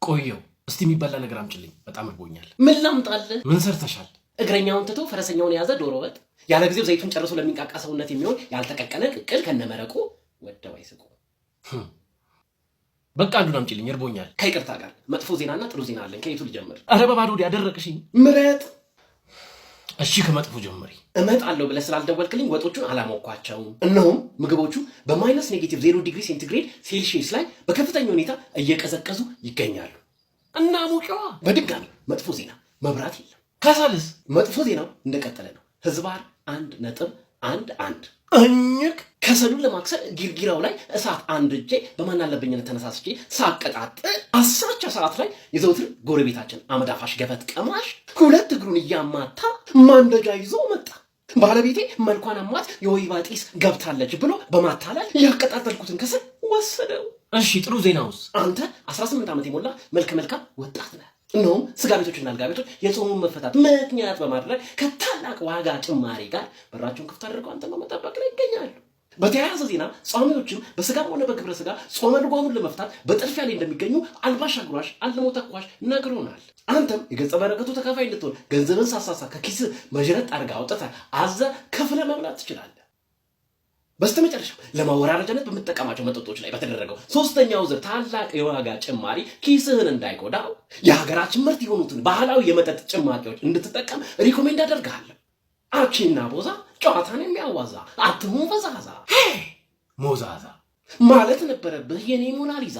ቆየው እስቲ የሚበላ ነገር አምጪልኝ፣ በጣም እርቦኛል። ምን ላምጣልህ? ምን ሰርተሻል? እግረኛውን ትቶ ፈረሰኛውን የያዘ ዶሮ ወጥ፣ ያለ ጊዜው ዘይቱን ጨርሶ ለሚንቃቃ ሰውነት የሚሆን ያልተቀቀለ ቅቅል ከነመረቁ ወደው አይስቁ። በቃ አንዱን አምጪልኝ፣ እርቦኛል። ከይቅርታ ጋር መጥፎ ዜናና ጥሩ ዜና አለን። ከየቱ ልጀምር? አረ በባዶ ወዲያ ያደረቅሽኝ። ምረጥ። እሺ ከመጥፎ ጀምሪ። እመጣለሁ ብለህ ስላልደወልክልኝ ወጦቹን አላሞኳቸውም። እነሆም ምግቦቹ በማይነስ ኔጌቲቭ 0 ዲግሪ ሴንቲግሬድ ሴልሺየስ ላይ በከፍተኛ ሁኔታ እየቀዘቀዙ ይገኛሉ። እና ሙቀዋ በድጋሚ መጥፎ ዜና መብራት የለም። ከሰልስ መጥፎ ዜናው እንደቀጠለ ነው። ህዝባር 1.11 እኝክ ከሰሉን ለማክሰል ጊርጊራው ላይ እሳት አንድ እጄ በማናለብኝነት ተነሳስቼ ሳቀጣጥል 10 ሰዓት ላይ የዘውትር ጎረቤታችን አመዳፋሽ ገፈት ቀማሽ ሁለት እግሩን እያማታ ማንደጃ ይዞ መጣ። ባለቤቴ መልኳን አሟት የወይባ ጢስ ገብታለች ብሎ በማታለል ያቀጣጠልኩትን ከሰል ወሰደው። እሺ ጥሩ ዜናውስ? አንተ 18 ዓመት የሞላ መልከ መልካም ወጣት ነህ። እነሆም ስጋ ቤቶችና አልጋ ቤቶች የጾሙን መፈታት ምክንያት በማድረግ ከታላቅ ዋጋ ጭማሪ ጋር በራቸውን ክፍት አድርገው አንተን በመጠበቅ ላይ ይገኛሉ። በተያያዘ ዜና ጿሚዎችም በስጋም ሆነ በግብረ ስጋ ጾመ ልጓሙን ለመፍታት በጥድፊያ ላይ እንደሚገኙ አልባሽ አጉራሽ አልሞ ተኳሽ ነግሮናል። አንተም የገጸ በረከቱ ተካፋይ እንድትሆን ገንዘብን ሳሳሳ ከኪስ መዥረጥ አድርጋ አውጥተህ አዘህ ከፍለህ መብላት ትችላለህ። በስተመጨረሻ ለማወራረጃነት በምትጠቀማቸው መጠጦች ላይ በተደረገው ሶስተኛው ዙር ታላቅ የዋጋ ጭማሪ ኪስህን እንዳይጎዳው የሀገራችን ምርት የሆኑትን ባህላዊ የመጠጥ ጭማቂዎች እንድትጠቀም ሪኮሜንድ አደርግሃለሁ። አቺና ቦዛ ጨዋታን የሚያዋዛ አትሙ ፈዛዛ ሞዛዛ ማለት ነበረብህ የኔ ሞናሊዛ።